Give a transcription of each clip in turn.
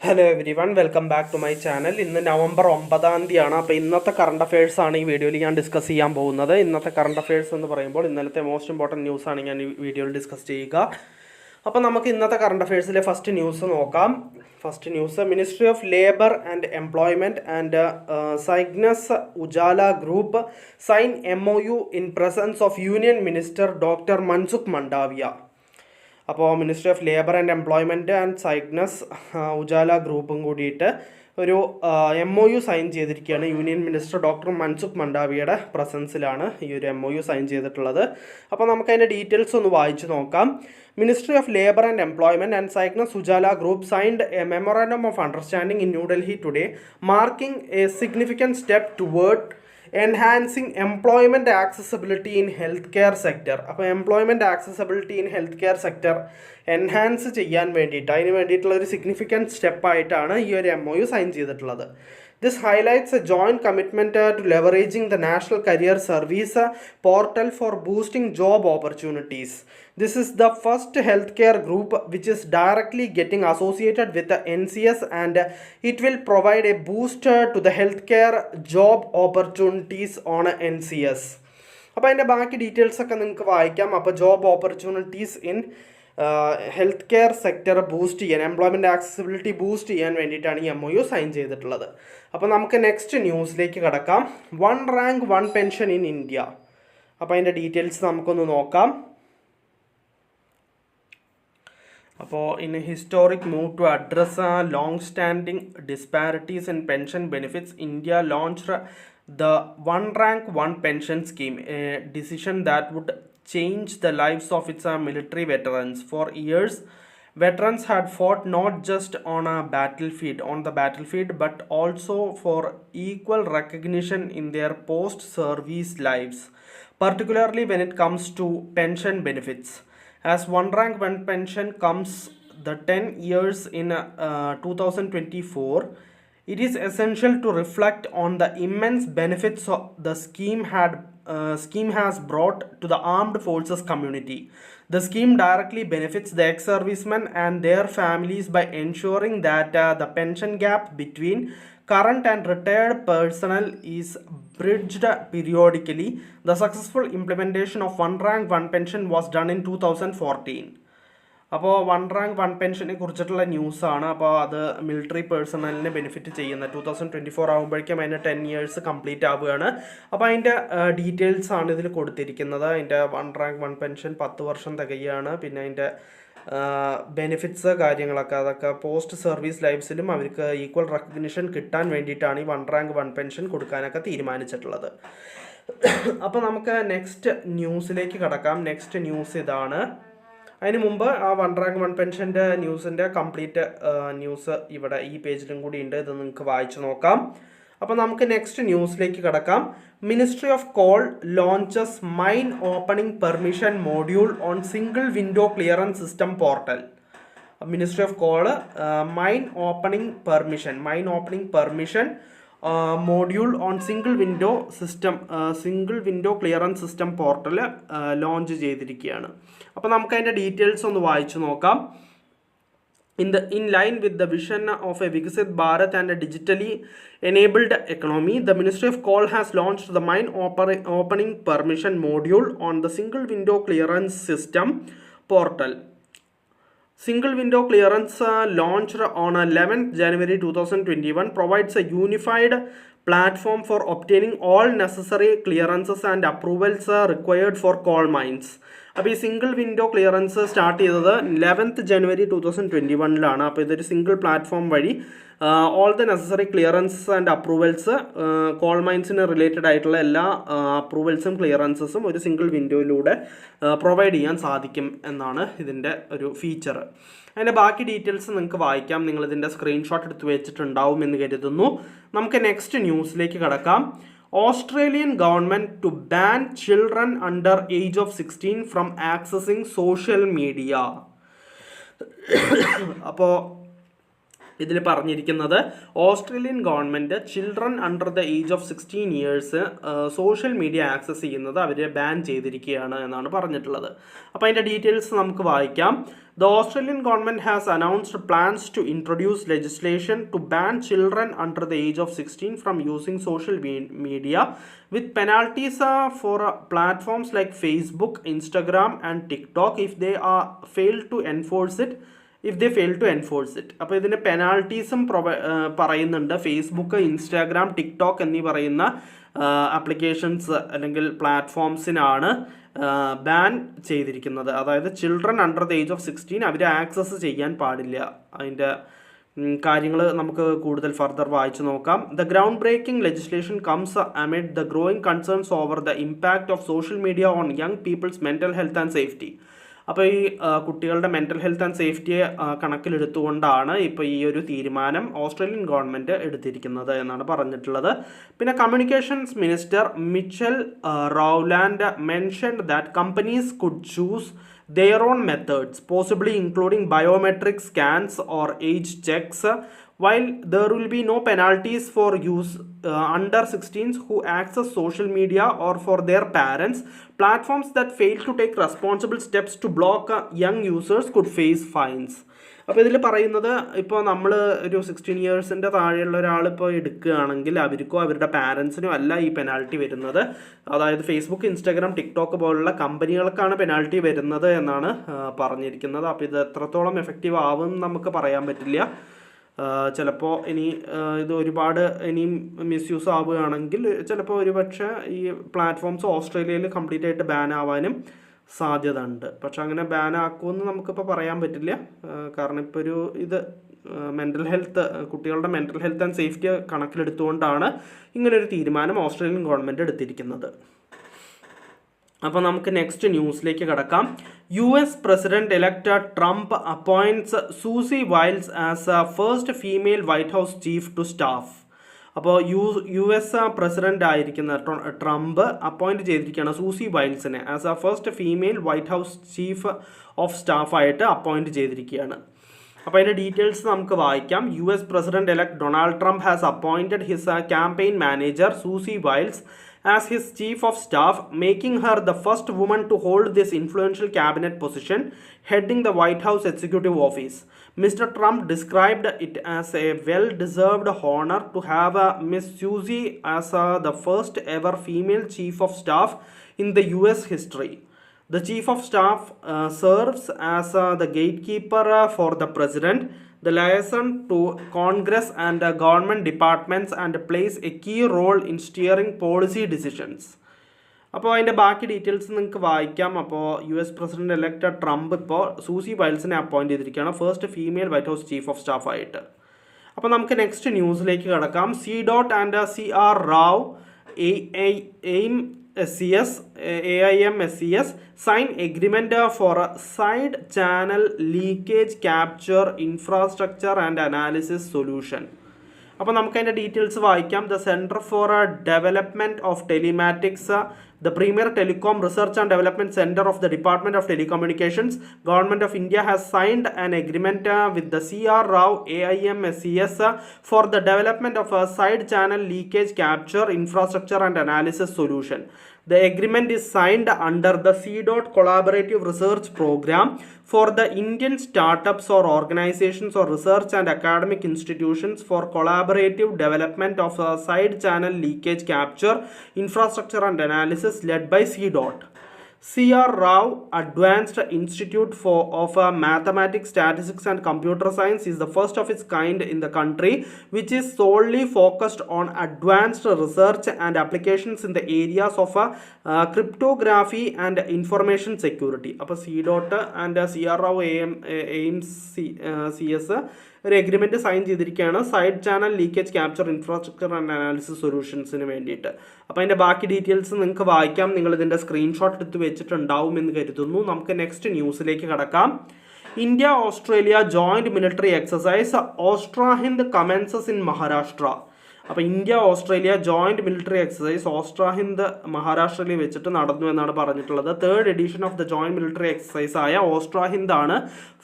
Hello everyone welcome back to my channel. ഇന്ന് November 9 തീയതിയാണ്. അപ്പോൾ ഇന്നത്തെ കറണ്ട് അഫയേഴ്സ് ആണ് ഈ വീഡിയോയിൽ ഞാൻ ഡിസ്കസ് ചെയ്യാൻ പോകുന്നത്. ഇന്നത്തെ കറണ്ട് അഫയേഴ്സ് എന്ന് പറയുമ്പോൾ ഇന്നലത്തെ മോസ്റ്റ് ഇമ്പോർട്ടൻറ്റ് ന്യൂസാണ് ഞാൻ ഈ വീഡിയോയിൽ ഡിസ്കസ് ചെയ്യുക. അപ്പോൾ നമുക്ക് ഇന്നത്തെ കറണ്ട് അഫയേഴ്സിലെ ഫസ്റ്റ് ന്യൂസ് നോക്കാം. First news: ministry of labour and employment and Cygnus Ujala group sign MOU in presence of union minister doctor Mansukh Mandaviya. അപ്പോൾ ministry of labour and employment and Cygnus Ujala ഗ്രൂപ്പും കൂടിയിട്ട് ഒരു MOU സൈൻ ചെയ്തിരിക്കുകയാണ്. യൂണിയൻ മിനിസ്റ്റർ ഡോക്ടർ മൻസുഖ് മണ്ഡാവിയുടെ പ്രസൻസിലാണ് ഈ ഒരു MOU സൈൻ ചെയ്തിട്ടുള്ളത്. അപ്പോൾ നമുക്കതിൻ്റെ ഡീറ്റെയിൽസ് ഒന്ന് വായിച്ച് നോക്കാം. Ministry of labour and employment and Cygnus Ujala group signed a memorandum of understanding in New Delhi today, marking a significant step toward enhancing employment accessibility in health care sector. അപ്പോൾ employment accessibility in health care sector enhance ചെയ്യാൻ വേണ്ടിയിട്ട് അതിന് വേണ്ടിയിട്ടുള്ള ഒരു significant സ്റ്റെപ്പായിട്ടാണ് ഈ ഒരു MOU sign ചെയ്തിട്ടുള്ളത്. This highlights a joint commitment to leveraging the National Career Service portal for boosting job opportunities. This is the first healthcare group which is directly getting associated with the NCS, and it will provide a boost to the healthcare job opportunities on NCS. അപ്പോൾ അതിൻ്റെ ബാക്കി ഡീറ്റെയിൽസൊക്കെ നിങ്ങൾക്ക് വായിക്കാം. അപ്പോൾ job opportunities in health care sector boost ചെയ്യാൻ, employment accessibility boost ചെയ്യാൻ വേണ്ടിയിട്ടാണ് ഈ MOU സൈൻ ചെയ്തിട്ടുള്ളത്. അപ്പോൾ നമുക്ക് നെക്സ്റ്റ് ന്യൂസിലേക്ക് കടക്കാം. 1 റാങ്ക് 1 പെൻഷൻ ഇൻ ഇന്ത്യ. അപ്പോൾ അതിൻ്റെ ഡീറ്റെയിൽസ് നമുക്കൊന്ന് നോക്കാം. അപ്പോൾ in historic move to address long standing disparities in pension benefits, India launched the 1 rank 1 pension scheme, a decision that would change the lives of its military veterans. For years, veterans had fought not just on the battlefield, but also for equal recognition in their post-service lives, particularly when it comes to pension benefits. As 1 rank 1 pension comes the 10 years in 2024, it is essential to reflect on the immense benefits the scheme has brought to the armed forces community. The scheme directly benefits the ex-servicemen and their families by ensuring that the pension gap between current and retired personnel is bridged periodically. The successful implementation of 1 rank 1 pension was done in 2014. അപ്പോൾ 1 rank 1 പെൻഷനെ കുറിച്ചിട്ടുള്ള ന്യൂസാണ്. അപ്പോൾ അത് military പേഴ്സണലിനെ benefit ചെയ്യുന്ന 2024 ആകുമ്പോഴേക്കും അതിൻ്റെ 10 years complete ആവുകയാണ്. അപ്പോൾ അതിൻ്റെ ഡീറ്റെയിൽസ് ആണ് ഇതിൽ കൊടുത്തിരിക്കുന്നത്. അതിൻ്റെ 1 റാങ്ക് 1 പെൻഷൻ 10 വർഷം തികയാണ്. പിന്നെ അതിൻ്റെ ബെനിഫിറ്റ്സ് കാര്യങ്ങളൊക്കെ അതൊക്കെ പോസ്റ്റ് സർവീസ് ലൈഫ്സിലും അവർക്ക് ഈക്വൽ റെക്കഗ്നിഷൻ കിട്ടാൻ വേണ്ടിയിട്ടാണ് ഈ 1 റാങ്ക് 1 പെൻഷൻ കൊടുക്കാനൊക്കെ തീരുമാനിച്ചിട്ടുള്ളത്. അപ്പോൾ നമുക്ക് നെക്സ്റ്റ് ന്യൂസിലേക്ക് കടക്കാം. നെക്സ്റ്റ് ന്യൂസ് ഇതാണ്. അതിന് മുമ്പ് ആ 1 റാങ്ക് 1 പെൻഷൻ്റെ ന്യൂസിൻ്റെ കംപ്ലീറ്റ് ന്യൂസ് ഇവിടെ ഈ പേജിലും കൂടി ഉണ്ട്. ഇത് നിങ്ങൾക്ക് വായിച്ചു നോക്കാം. അപ്പോൾ നമുക്ക് നെക്സ്റ്റ് ന്യൂസിലേക്ക് കടക്കാം. Ministry of call launches mine opening permission module on single window clearance system portal. Ministry of call mine opening permission module on single window clearance system portal launch ചെയ്തിരിക്കുകയാണ്. അപ്പോൾ നമുക്ക് അതിൻ്റെ ഡീറ്റെയിൽസ് ഒന്ന് വായിച്ചു നോക്കാം. In line with the vision of a Viksit Bharat and a digitally enabled economy, the Ministry of Coal has launched the mine opening permission module on the single window clearance system portal. Single window clearance launched on 11th January 2021 provides a unified platform for obtaining all necessary clearances and approvals required for coal mines. അപ്പോൾ ഈ single window clearance start ചെയ്തത് 11th January 2021 അപ്പോൾ ഇതൊരു single platform വഴി all the necessary clearance and approvals, coal മൈൻസിന് related ആയിട്ടുള്ള എല്ലാ അപ്രൂവൽസും ക്ലിയറൻസസും ഒരു സിംഗിൾ വിൻഡോയിലൂടെ പ്രൊവൈഡ് ചെയ്യാൻ സാധിക്കും എന്നാണ് ഇതിൻ്റെ ഒരു ഫീച്ചർ. അതിൻ്റെ ബാക്കി ഡീറ്റെയിൽസ് നിങ്ങൾക്ക് വായിക്കാം. നിങ്ങളിതിൻ്റെ സ്ക്രീൻഷോട്ട് എടുത്ത് വെച്ചിട്ടുണ്ടാവും എന്ന് കരുതുന്നു. നമുക്ക് നെക്സ്റ്റ് ന്യൂസിലേക്ക് കടക്കാം. Australian government to ban children under age of 16 from accessing social media. അപ്പോൾ ഇതിൽ പറഞ്ഞിരിക്കുന്നത് Australian government children under the age of 16 years social media access ചെയ്യുന്നത് അവർ ബാൻ ചെയ്തിരിക്കുകയാണ് എന്നാണ് പറഞ്ഞിട്ടുള്ളത്. അപ്പോൾ അതിൻ്റെ ഡീറ്റെയിൽസ് നമുക്ക് വായിക്കാം. The Australian government has announced plans to introduce legislation to ban children under the age of 16 from using social media with penalties for platforms like Facebook, Instagram and TikTok if they fail to enforce it. അപ്പോൾ ഇതിന് പെനാൾട്ടീസും പറയുന്നുണ്ട്. Facebook, Instagram, TikTok എന്നീ പറയുന്ന applications അല്ലെങ്കിൽ പ്ലാറ്റ്ഫോംസിനാണ് ban ചെയ്തിരിക്കുന്നത്. അതായത് children under the age of 16 അവർ access ചെയ്യാൻ പാടില്ല. അതിൻ്റെ കാര്യങ്ങൾ നമുക്ക് കൂടുതൽ ഫർദർ വായിച്ചു നോക്കാം. The ground breaking legislation comes amid the growing concerns over the impact of social media on young people's mental health and safety. അപ്പോൾ ഈ കുട്ടികളുടെ മെൻ്റൽ ഹെൽത്ത് ആൻഡ് സേഫ്റ്റിയെ കണക്കിലെടുത്തുകൊണ്ടാണ് ഇപ്പോൾ ഈ ഒരു തീരുമാനം ഓസ്ട്രേലിയൻ ഗവൺമെൻറ് എടുത്തിരിക്കുന്നത് എന്നാണ് പറഞ്ഞിട്ടുള്ളത്. പിന്നെ communications minister Michelle Rowland mentioned that companies could choose their own methods, possibly including biometric scans or age checks, while there will be no penalties for use under 16s who access social media or for their parents. Platforms that fail to take responsible steps to block young users could face fines. അപ്പോൾ ഇതിൽ പറയുന്നത് ഇപ്പോൾ നമ്മൾ ഒരു 16 ഇയേഴ്സിൻ്റെ താഴെയുള്ള ഒരാളിപ്പോൾ എടുക്കുകയാണെങ്കിൽ അവർക്കോ അവരുടെ പാരൻസിനും അല്ല ഈ പെനാൽറ്റി വരുന്നത്. അതായത് ഫേസ്ബുക്ക്, ഇൻസ്റ്റാഗ്രാം, ടിക്ടോക്ക് പോലുള്ള കമ്പനികൾക്കാണ് പെനാൽറ്റി വരുന്നത് എന്നാണ് പറഞ്ഞിരിക്കുന്നത്. അപ്പോൾ ഇത് എത്രത്തോളം എഫക്റ്റീവ് ആവും നമുക്ക് പറയാൻ പറ്റില്ല. ചിലപ്പോൾ ഇനി ഇത് ഒരുപാട് ഇനിയും മിസ്യൂസ് ആവുകയാണെങ്കിൽ ചിലപ്പോൾ ഒരുപക്ഷെ ഈ പ്ലാറ്റ്ഫോംസ് ഓസ്ട്രേലിയയിൽ കംപ്ലീറ്റ് ആയിട്ട് ബാൻ ആവാനും സാധ്യത ഉണ്ട്. പക്ഷെ അങ്ങനെ ബാൻ ആക്കുമെന്ന് നമുക്കിപ്പോൾ പറയാൻ പറ്റില്ല. കാരണം ഇപ്പോൾ ഒരു ഇത് മെൻ്റൽ ഹെൽത്ത്, കുട്ടികളുടെ മെൻ്റൽ ഹെൽത്ത് ആൻഡ് സേഫ്റ്റി കണക്കിലെടുത്തുകൊണ്ടാണ് ഇങ്ങനൊരു തീരുമാനം ഓസ്ട്രേലിയൻ ഗവൺമെൻറ് എടുത്തിരിക്കുന്നത്. അപ്പോൾ നമുക്ക് നെക്സ്റ്റ് ന്യൂസിലേക്ക് കടക്കാം. US president elect Trump appoints Susie Wiles as first female White House chief to staff. അപ്പോൾ US പ്രസിഡന്റ് ആയിരിക്കുന്ന ട്രംപ് അപ്പോയിൻറ്റ് ചെയ്തിരിക്കുകയാണ് സൂസി വൈൽസിനെ as a first female White House chief of സ്റ്റാഫായിട്ട് അപ്പോയിൻറ്റ് ചെയ്തിരിക്കുകയാണ്. അപ്പോൾ അതിൻ്റെ ഡീറ്റെയിൽസ് നമുക്ക് വായിക്കാം. US president elect Donald Trump has appointed his campaign manager Susie Wiles as his chief of staff, making her the first woman to hold this influential cabinet position, heading the White House executive office. Mr. Trump described it as a well-deserved honor to have Miss Susie as the first ever female chief of staff in the US history. The chief of staff serves as the gatekeeper for the president, the liaison to Congress and government departments, and plays a key role in steering policy decisions. അപ്പോൾ അതിൻ്റെ ബാക്കി details നിങ്ങൾക്ക് വായിക്കാം. അപ്പോൾ US president elect Trump ഇപ്പോൾ Susie വൈൽസിനെ appoint ചെയ്തിരിക്കുകയാണ് first female White House chief of staff ആയിട്ട്. അപ്പോൾ നമുക്ക് നെക്സ്റ്റ് ന്യൂസിലേക്ക് കടക്കാം. CDOT and CR Rao AIM-SCS sign agreement for a side channel leakage capture infrastructure and analysis solution. അപ്പോൾ നമുക്ക് അതിൻ്റെ ഡീറ്റെയിൽസ് വായിക്കാം. The centre for development of telematics, the premier telecom research and development center of the Department of Telecommunications, Government of India has signed an agreement with the CR Rao AIM-SCS for the development of a side channel leakage capture infrastructure and analysis solution. The agreement is signed under the CDOT Collaborative Research Program for the Indian startups or organizations or research and academic institutions for collaborative development of a side channel leakage capture infrastructure and analysis led by CDOT. CR Rao Advanced Institute of Mathematics, Statistics and Computer Science is the first of its kind in the country, which is solely focused on advanced research and applications in the areas of cryptography and information security. അപ്പോൾ CDOT and CR Rao AIM-CS ഒരു agreement sign ചെയ്തിരിക്കുകയാണ് side channel leakage capture infrastructure and analysis സൊല്യൂഷൻസിന് വേണ്ടിയിട്ട്. അപ്പോൾ അതിൻ്റെ ബാക്കി details നിങ്ങൾക്ക് വായിക്കാം. നിങ്ങൾ ഇതിൻ്റെ സ്ക്രീൻഷോട്ട് എടുത്ത് വെച്ചിട്ടുണ്ടാവും എന്ന് കരുതുന്നു. നമുക്ക് നെക്സ്റ്റ് ന്യൂസിലേക്ക് കടക്കാം. India Australia joint military exercise AustraHind commences in Maharashtra. അപ്പോൾ India Australia joint military exercise AustraHind മഹാരാഷ്ട്രയിൽ വെച്ചിട്ട് നടന്നു എന്നാണ് പറഞ്ഞിട്ടുള്ളത്. Third edition of the joint military exercise ആയ ഓസ്ട്രാഹിന്ദ് ആണ്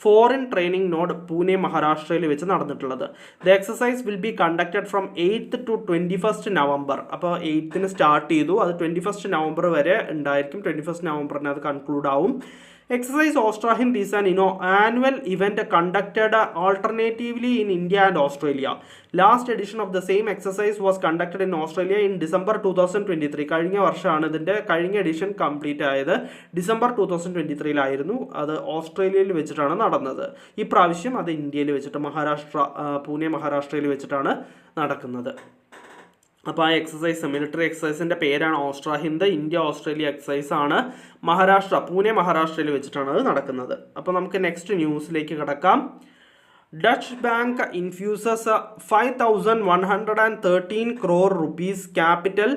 ഫോറിൻ ട്രെയിനിങ് നോഡ് പൂനെ മഹാരാഷ്ട്രയിൽ വെച്ച് നടന്നിട്ടുള്ളത്. The exercise will be conducted from 8th to 21st November. അപ്പോൾ 8th സ്റ്റാർട്ട് ചെയ്തു, അത് 21st നവംബർ വരെ ഉണ്ടായിരിക്കും. 21st നവംബറിന് അത് കൺക്ലൂഡ് ആവും. Exercise Ostrahind is an annual event conducted alternatively in India and Australia. Last edition of the same exercise was conducted in Australia in December 2023. കഴിഞ്ഞ വർഷമാണ് ഇതിൻ്റെ കഴിഞ്ഞ എഡിഷൻ കംപ്ലീറ്റ് ആയത്. ഡിസംബർ 2023 അത് ഓസ്ട്രേലിയയിൽ വെച്ചിട്ടാണ് നടന്നത്. ഈ പ്രാവശ്യം അത് ഇന്ത്യയിൽ വെച്ചിട്ട് പൂനെ മഹാരാഷ്ട്രയിൽ വെച്ചിട്ടാണ് നടക്കുന്നത്. അപ്പോൾ ആ എക്സസൈസ് മിലിറ്ററി എക്സസൈസിൻ്റെ പേരാണ് ഓസ്ട്രാഹിന്ദ്. ഇന്ത്യ ഓസ്ട്രേലിയ എക്സസൈസ് ആണ്. പൂനെ മഹാരാഷ്ട്രയിൽ വെച്ചിട്ടാണ് അത് നടക്കുന്നത്. അപ്പോൾ നമുക്ക് നെക്സ്റ്റ് ന്യൂസിലേക്ക് കിടക്കാം. Deutsche bank infuses 5,113 crore rupees capital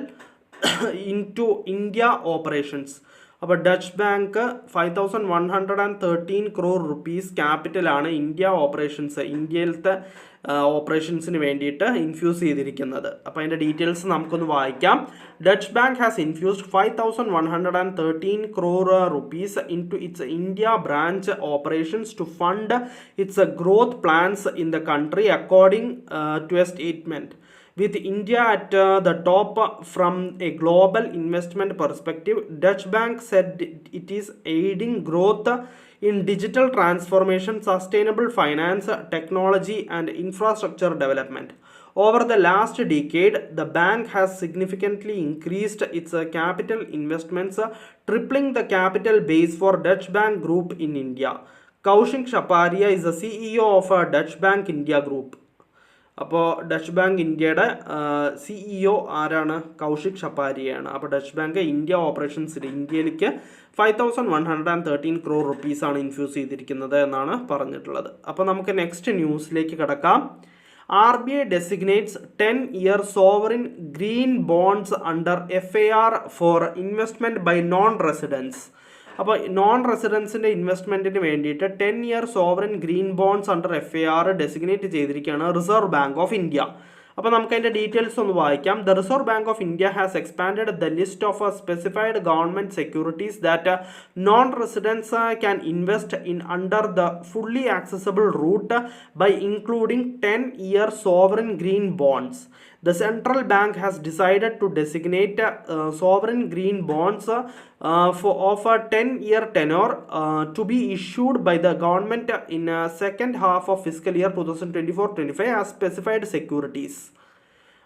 into India operations. അപ്പോൾ ഡച്ച് ബാങ്ക് 5,113 crore rupees ക്യാപിറ്റലാണ് ഇന്ത്യ ഓപ്പറേഷൻസ്, ഇന്ത്യയിലത്തെ ഓപ്പറേഷൻസിന് വേണ്ടിയിട്ട് ഇൻഫ്യൂസ് ചെയ്തിരിക്കുന്നത്. അപ്പോൾ അതിൻ്റെ ഡീറ്റെയിൽസ് നമുക്കൊന്ന് വായിക്കാം. Deutsche bank has infused 5,113 crore rupees into its India branch operations to fund its growth plans in the country according to a statement. With India at the top from a global investment perspective, Dutch Bank said it is aiding growth in digital transformation, sustainable finance, technology and infrastructure development. Over the last decade, the bank has significantly increased its capital investments, tripling the capital base for Dutch Bank Group in India. Kaushik Shaparia is the CEO of Dutch Bank India Group. അപ്പോൾ Deutsche bank ഇന്ത്യയുടെ CEO ആരാണ്? കൗശിക് ഷപ്പാരിയാണ്. അപ്പോൾ Deutsche bank India ഓപ്പറേഷൻസിൽ ഇന്ത്യയിലേക്ക് 5,113 crore rupees ആണ് infuse ചെയ്തിരിക്കുന്നത് എന്നാണ് പറഞ്ഞിട്ടുള്ളത്. അപ്പോൾ നമുക്ക് നെക്സ്റ്റ് ന്യൂസിലേക്ക് കിടക്കാം. RBI designates 10-year sovereign green bonds under FAR for investment by non-residents. അപ്പോൾ നോൺ റെസിഡൻസിൻ്റെ ഇൻവെസ്റ്റ്മെൻറ്റിന് വേണ്ടിയിട്ട് 10-year sovereign green bonds under FAR designate ചെയ്തിരിക്കുകയാണ് റിസർവ് ബാങ്ക് ഓഫ് ഇന്ത്യ. അപ്പോൾ നമുക്ക് അതിൻ്റെ ഡീറ്റെയിൽസ് ഒന്ന് വായിക്കാം. The reserve bank of India has expanded the list of specified government securities that non residents can invest in under the fully accessible route by including 10-year sovereign green bonds. The central bank has decided to designate sovereign green bonds of a 10-year tenure to be issued by the government in second half of fiscal year 2024-25 as specified securities.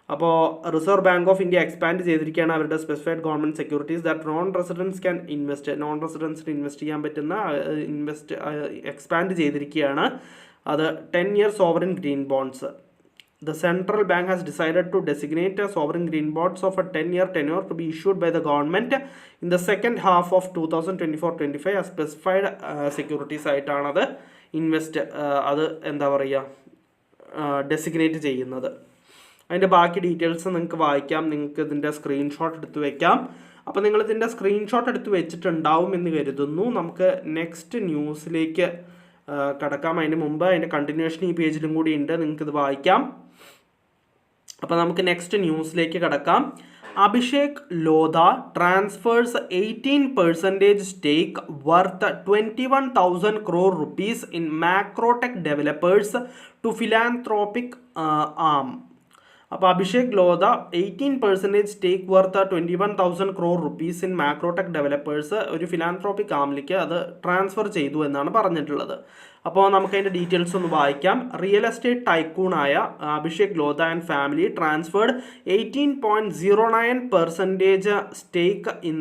അപ്പോൾ reserve bank of India expand ചെയ്തിരിക്കുകയാണ് അവരുടെ specified government securities that non residents can invest, non റെസിഡൻസിന് invest ചെയ്യാൻ പറ്റുന്ന expand ചെയ്തിരിക്കുകയാണ്. അത് 10-year sovereign green bonds. The central bank has decided to designate sovereign green bonds of a 10-year tenure to be issued by the government in the second half of 2024-25 as specified securities ആയിട്ടാണ് അത് അത് എന്താ പറയുക designate ചെയ്യുന്നത്. അതിൻ്റെ ബാക്കി details നിങ്ങൾക്ക് വായിക്കാം. നിങ്ങൾക്ക് ഇതിൻ്റെ സ്ക്രീൻഷോട്ട് എടുത്ത് വയ്ക്കാം. അപ്പോൾ നിങ്ങളിതിൻ്റെ സ്ക്രീൻഷോട്ട് എടുത്ത് വെച്ചിട്ടുണ്ടാവും എന്ന് കരുതുന്നു. നമുക്ക് നെക്സ്റ്റ് ന്യൂസിലേക്ക് കടക്കാം. അതിന് മുമ്പ് അതിൻ്റെ കണ്ടിന്യൂഷൻ ഈ പേജിലും കൂടി ഉണ്ട്, നിങ്ങൾക്കിത് വായിക്കാം. അപ്പോൾ നമുക്ക് നെക്സ്റ്റ് ന്യൂസിലേക്ക് കടക്കാം. Abhishek Lodha transfers 18% stake worth 21,000 crore rupees in macrotech developers to philanthropic arm. അപ്പോൾ Abhishek Lodha 18% stake worth 21,000 crore rupees in Macrotech developers ഒരു ഫിലാന്ത്രോപ്പിക് ആമിലേക്ക് അത് ട്രാൻസ്ഫർ ചെയ്തു എന്നാണ് പറഞ്ഞിട്ടുള്ളത്. അപ്പോൾ നമുക്കതിൻ്റെ ഡീറ്റെയിൽസ് ഒന്ന് വായിക്കാം. റിയൽ എസ്റ്റേറ്റ് ടൈക്കൂണായ Abhishek Lodha and family transferred 18.09% stake in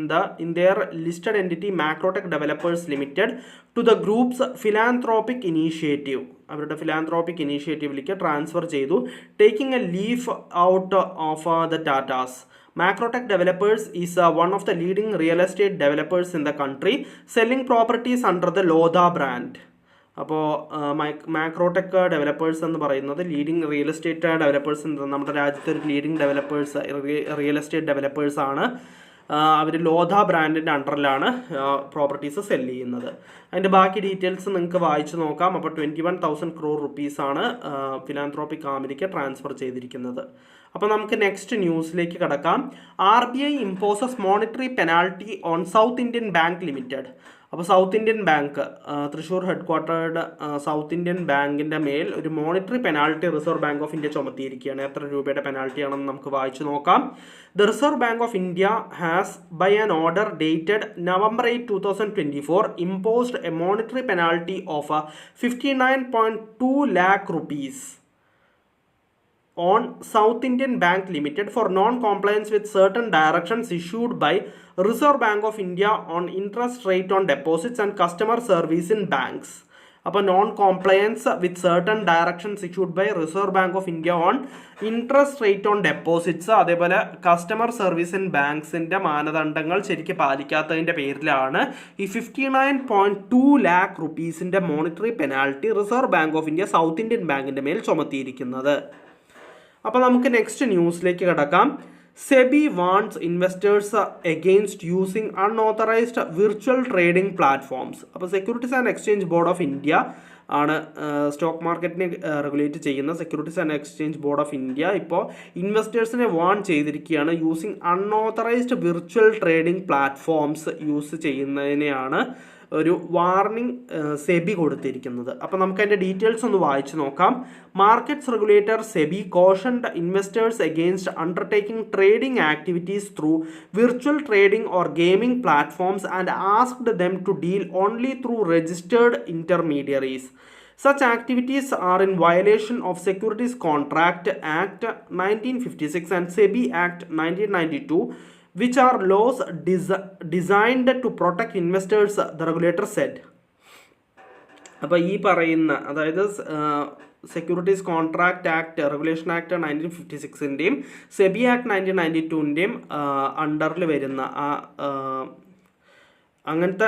their listed entity Macrotech developers limited to the group's philanthropic initiative. അവരുടെ ഫിലാന്ത്രോപ്പിക് ഇനീഷ്യേറ്റീവിലേക്ക് ട്രാൻസ്ഫർ ചെയ്തു. Taking a leaf out of the Tatas. Macrotech Developers is one of the leading real estate developers in the country, selling properties under the Lodha brand. അപ്പോൾ Macrotech developers എന്ന് പറയുന്നത് leading real estate developers, നമ്മുടെ രാജ്യത്തെ ഒരു leading developers real estate ഡെവലപ്പേഴ്സാണ്. അവർ ലോധ ബ്രാൻഡിൻ്റെ അണ്ടറിലാണ് properties cell ചെയ്യുന്നത്. അതിൻ്റെ ബാക്കി ഡീറ്റെയിൽസ് നിങ്ങൾക്ക് വായിച്ച് നോക്കാം. അപ്പോൾ 21,000 crore റുപ്പീസാണ് ഫിലാന്ത്രോപ്പിക് ആമിനിക്ക് ട്രാൻസ്ഫർ ചെയ്തിരിക്കുന്നത്. അപ്പോൾ നമുക്ക് നെക്സ്റ്റ് ന്യൂസിലേക്ക് കടക്കാം. RBI imposes monetary penalty on south Indian bank limited. അപ്പോൾ south Indian bank, Thrissur head quartered south Indian ബാങ്കിൻ്റെ മേൽ ഒരു monetary penalty reserve bank of India ചുമത്തിയിരിക്കുകയാണ്. എത്ര രൂപയുടെ പെനാൽറ്റി ആണെന്ന് നമുക്ക് വായിച്ചു നോക്കാം. The reserve bank of India has by an order dated November 8, 2024 imposed a monetary penalty of 59.2 lakh rupees on South Indian Bank Limited for non-compliance with certain directions issued by Reserve Bank of India on interest rate on deposits and customer service in banks. അപ്പോൾ non compliance with certain directions issued by Reserve Bank of India on interest rate on deposits, അതേപോലെ customer service in ബാങ്ക്സിൻ്റെ മാനദണ്ഡങ്ങൾ ശരിക്കും പാലിക്കാത്തതിൻ്റെ പേരിലാണ് ഈ 59.2 lakh റുപ്പീസിൻ്റെ monetary penalty reserve bank of India south Indian ബാങ്കിൻ്റെ മേൽ ചുമത്തിയിരിക്കുന്നത്. അപ്പോൾ നമുക്ക് നെക്സ്റ്റ് ന്യൂസിലേക്ക് കടക്കാം. SEBI warns investors against using unauthorised virtual trading platforms. അപ്പോൾ securities and exchange board of India ആണ് സ്റ്റോക്ക് മാർക്കറ്റിനെ റെഗുലേറ്റ് ചെയ്യുന്ന securities and exchange board of India ഇപ്പോൾ ഇൻവെസ്റ്റേഴ്സിനെ വാൺ ചെയ്തിരിക്കുകയാണ്. Using unauthorised virtual trading platforms use ചെയ്യുന്നതിനെയാണ് ഒരു വാർണിംഗ് സെബി കൊടുത്തിരിക്കുന്നത്. അപ്പോൾ നമുക്ക് അതിൻ്റെ ഡീറ്റെയിൽസ് ഒന്ന് വായിച്ചു നോക്കാം. Markets regulator SEBI cautioned investors against undertaking trading activities through virtual trading or gaming platforms and asked them to deal only through registered intermediaries. Such activities are in violation of Securities Contract Act 1956 and SEBI Act 1992, which are laws designed to protect investors, the regulator said. അപ്പോൾ ഈ പറയുന്ന, അതായത് securities contract act regulation act 1956ൻ്റെയും SEBI act 1992ൻ്റെയും അണ്ടറിൽ വരുന്ന അങ്ങനത്തെ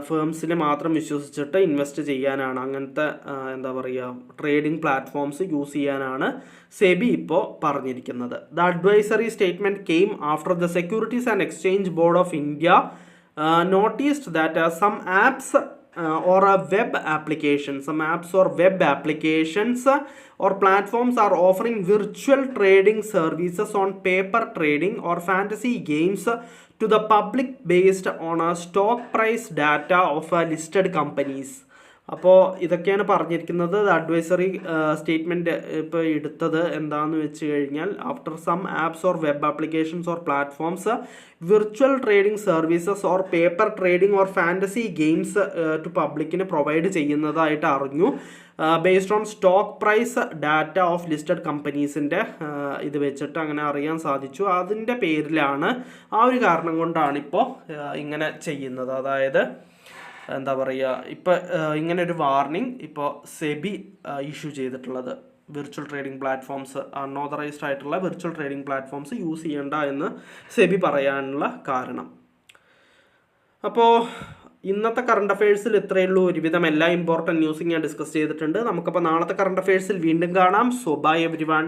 ഫേംസിൽ മാത്രം വിശ്വസിച്ചിട്ട് ഇൻവെസ്റ്റ് ചെയ്യാനാണ്, അങ്ങനത്തെ എന്താ പറയുക ട്രേഡിംഗ് പ്ലാറ്റ്ഫോംസ് യൂസ് ചെയ്യാനാണ് സെബി ഇപ്പോൾ പറഞ്ഞിരിക്കുന്നത്. The advisory statement came after the securities and exchange board of India noticed that some apps or a web application, some apps or web applications or platforms are offering virtual trading services on paper trading or fantasy games to the public based on a stock price data of listed companies. അപ്പോൾ ഇതൊക്കെയാണ് പറഞ്ഞിരിക്കുന്നത്. Advisory statement ഇപ്പോൾ എടുത്തത് എന്താണെന്ന് വെച്ച് കഴിഞ്ഞാൽ, after some apps or web applications or platforms virtual trading services or paper trading or fantasy games to പബ്ലിക്കിന് provide ചെയ്യുന്നതായിട്ട് അറിഞ്ഞു. Based on stock price data of listed കമ്പനീസിൻ്റെ ഇത് വെച്ചിട്ട് അങ്ങനെ അറിയാൻ സാധിച്ചു. അതിൻ്റെ പേരിലാണ്, ആ ഒരു കാരണം കൊണ്ടാണ് ഇപ്പോൾ ഇങ്ങനെ ചെയ്യുന്നത്. അതായത് എന്താ പറയുക, ഇപ്പോൾ ഇങ്ങനെ ഒരു വാർണിംഗ് ഇപ്പോൾ സെബി ഇഷ്യൂ ചെയ്തിട്ടുള്ളത്. വിർച്വൽ ട്രേഡിംഗ് പ്ലാറ്റ്ഫോംസ്, അൺഓതറൈസ്ഡ് ആയിട്ടുള്ള വിർച്വൽ ട്രേഡിംഗ് പ്ലാറ്റ്ഫോംസ് യൂസ് ചെയ്യേണ്ട എന്ന് സെബി പറയാനുള്ള കാരണം. അപ്പോൾ ഇന്നത്തെ കറണ്ട് അഫയേഴ്സിൽ ഇത്രയേ ഉള്ളൂ. ഒരുവിധം എല്ലാ ഇമ്പോർട്ടൻറ്റ് ന്യൂസും ഞാൻ ഡിസ്കസ് ചെയ്തിട്ടുണ്ട്. നമുക്കപ്പോൾ നാളത്തെ കറണ്ട് അഫയേഴ്സിൽ വീണ്ടും കാണാം. So bye everyone.